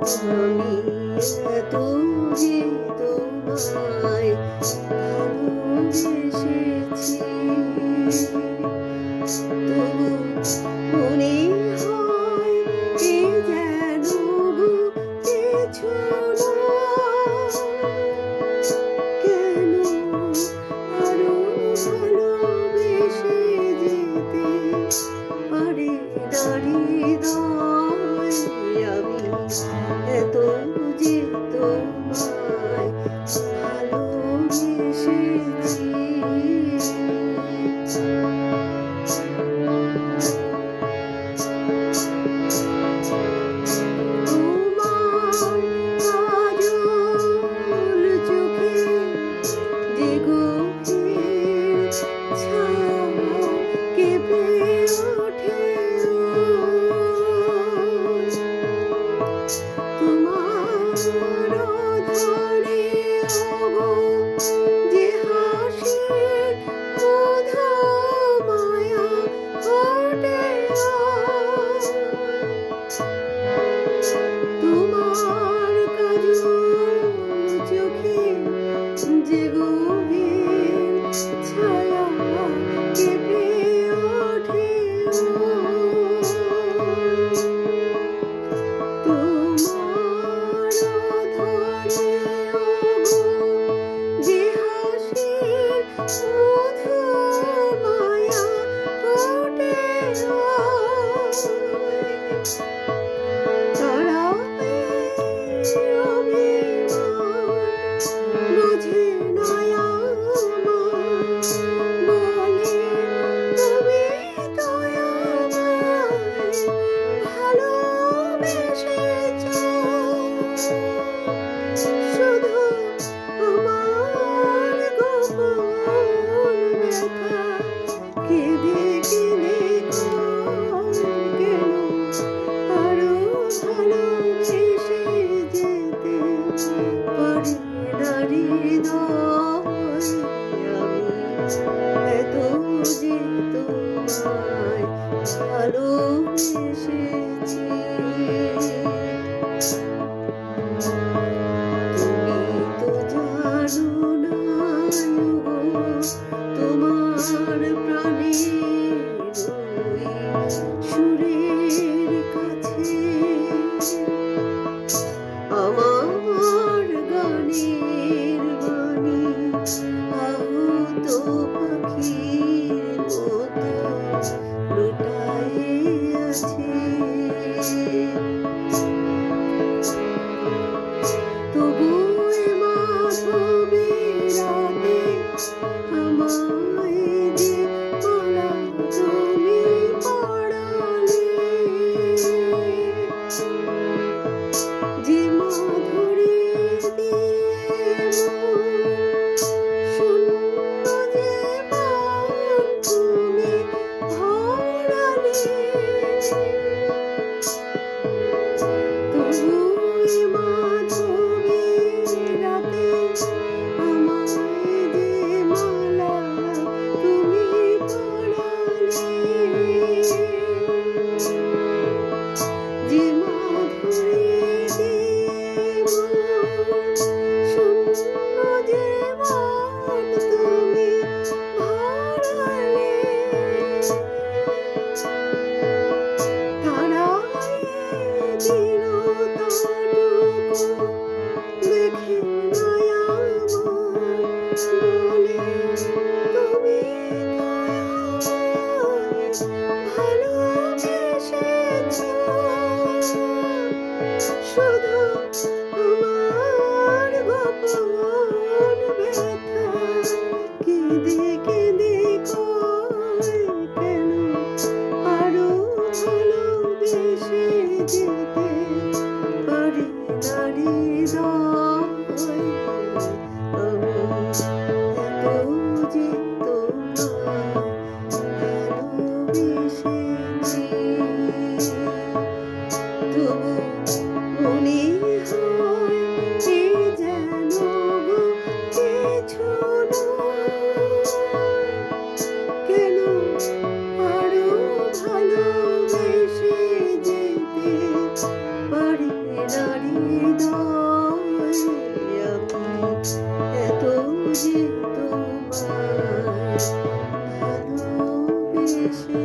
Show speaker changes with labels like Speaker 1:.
Speaker 1: আমি এত যে তোমায় ভালোবেসেছি, তবু মনে হয় এ যেন গো কিছু কেন আরো ভালোবেসে যেতে পারি নারী হৃদয়। আমি এত যে তোমায় ভালোবেসেছি। তোমার কাজল চোখে যে গভীর ছায়া কেঁপে ওঠে, তোমার অধরে ওগো যে হাসির মধু মায়া ফোটে, তোমার কাজল চোখে যে গভীর ছায়া কেঁপে ওঠে, তোমার অধরে ওগো যে হাসির মধু মায়া ফোটে, তারাবে অভিমান বোঝে না আমার, বলে তুমি তো আমায় ভালোবেসেছ, শুধু আমার গোপন ব্যথা কেঁদে কেঁদে কেন আরো ভালোবেসে যেতে পারি নারী হৃদয়। আমি এত যে তোমায় ভালোবেসেছি। তুমি তো জানো না গো, তোমার প্রাণের ওই সুরের কাছে আমার গানের বাণী আহত পাখির মতো লুটায়ে আছে, তবু এ মাধবী রাতে আমায় যে মালা তুমি পরালে, যে মাধুরী দিয়ে শূন্য যে মন তুমি ভরালে, তবু এ মাধবী রাতে আমায় যে মালা তুমি পরালে, যে মাধুরী দিয়ে শূন্য যে মন তুমি ভরালে, তারাই দীনতাটুকু দেখে না আমার, বলে তুমি তো আমায় ভালোবেসেছ, শুধু আমার গোপন ব্যথা কেঁদে কেঁদে কেন আরো ভালোবেসে যেতে পারি নারী হৃদয়। আমি এত যে তোমায় ভালোবেসেছি, তবু মনে হয় এ যেন গো কিছু কেন আরো ভালোবেসে যেতে তোমায় ভালোবেসেছি।